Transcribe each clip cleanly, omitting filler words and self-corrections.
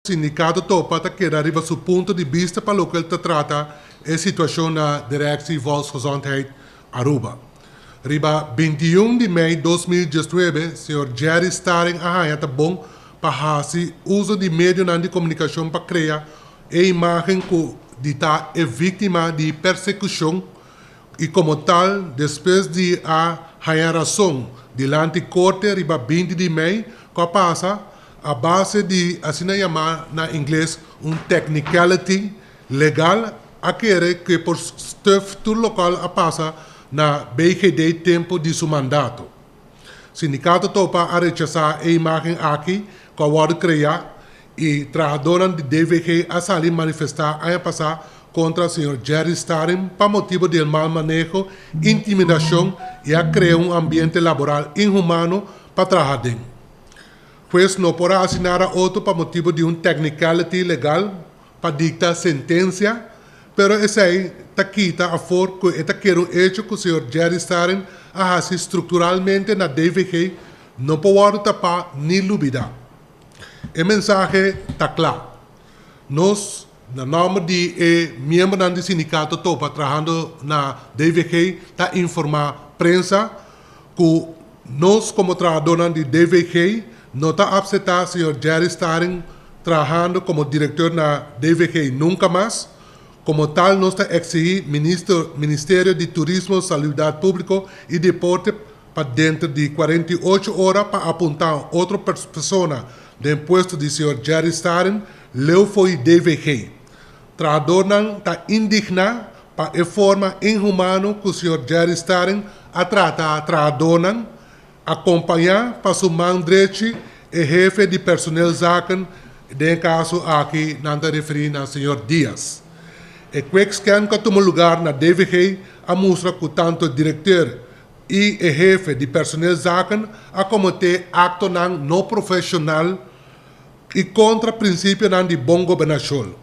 sindicato topa que arriva su punto di vista para lo que ele trata é a situação na Directie Volksgezondheid Aruba. Riba 21 de maio de 2019, senhor Jerry Staring arranha tá bom para fazer uso de meio de comunicação para criar a imagem que dita é vítima de persecução e como tal, depois de a razão diante corte riba 20 de maio, que passa a base de, assim chamar na inglês, technicality legal, aquele que por estatuto local a passa na BGD tempo de seu mandato. O sindicato topa a rechazar a imagem aqui, que a word criar, e trabalhadores de DVG a sair manifestar a passar contra o senhor Jerry Staring para motivo de mau manejo, intimidação e a criar ambiente laboral inhumano para trabalhar. Pues não poderá assinar outro para motivo de technicality legal para dictar sentença, pero esse aí está quita a for que está querendo hecho que o senhor Jerry Staring a estruturalmente na DVG não pode tapar nem duvidar. O mensagem está claro. Nós, no nome de membro do sindicato topa trabalhando na DVG, está informar a prensa que nós, como trabalhadores de DVG, não está aceitando o senhor Jerry Staring trabalhando como diretor na DVG nunca mais. Como tal, nós está exigindo Ministério de Turismo, Saúde Pública e Deporte para dentro de 48 horas para apontar outra pessoa do posto do senhor Jerry Staring, leu foi DVG. Trabalhador está indignado para a forma inhumana que o senhor Jerry Staring a trata trabalhador, acompanhar para seu mandrete e jefe de personal zaken, de caso aqui não está referindo ao senhor Dias. E qualquer que toma lugar na DVG a mostra que tanto o diretor e o jefe de personal zaken a cometer acto não profissional e contra o princípio de bom governação.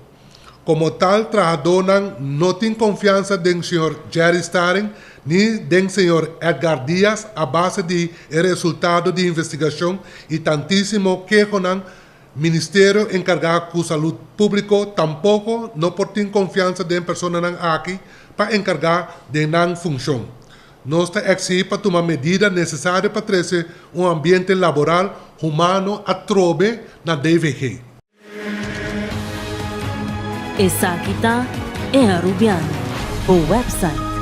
Como tal, trabalhador não tem confiança no senhor Jerry Staring nem no senhor Edgar Dias a base de resultado de investigação e tantíssimo que o Ministério encarregado com saúde pública tampouco não tem confiança em pessoas aqui para encarregar de não função. Nós exigimos para tomar medidas necessárias para trazer ambiente laboral humano a trobe na DVG. Essa aqui é Arubiano, o website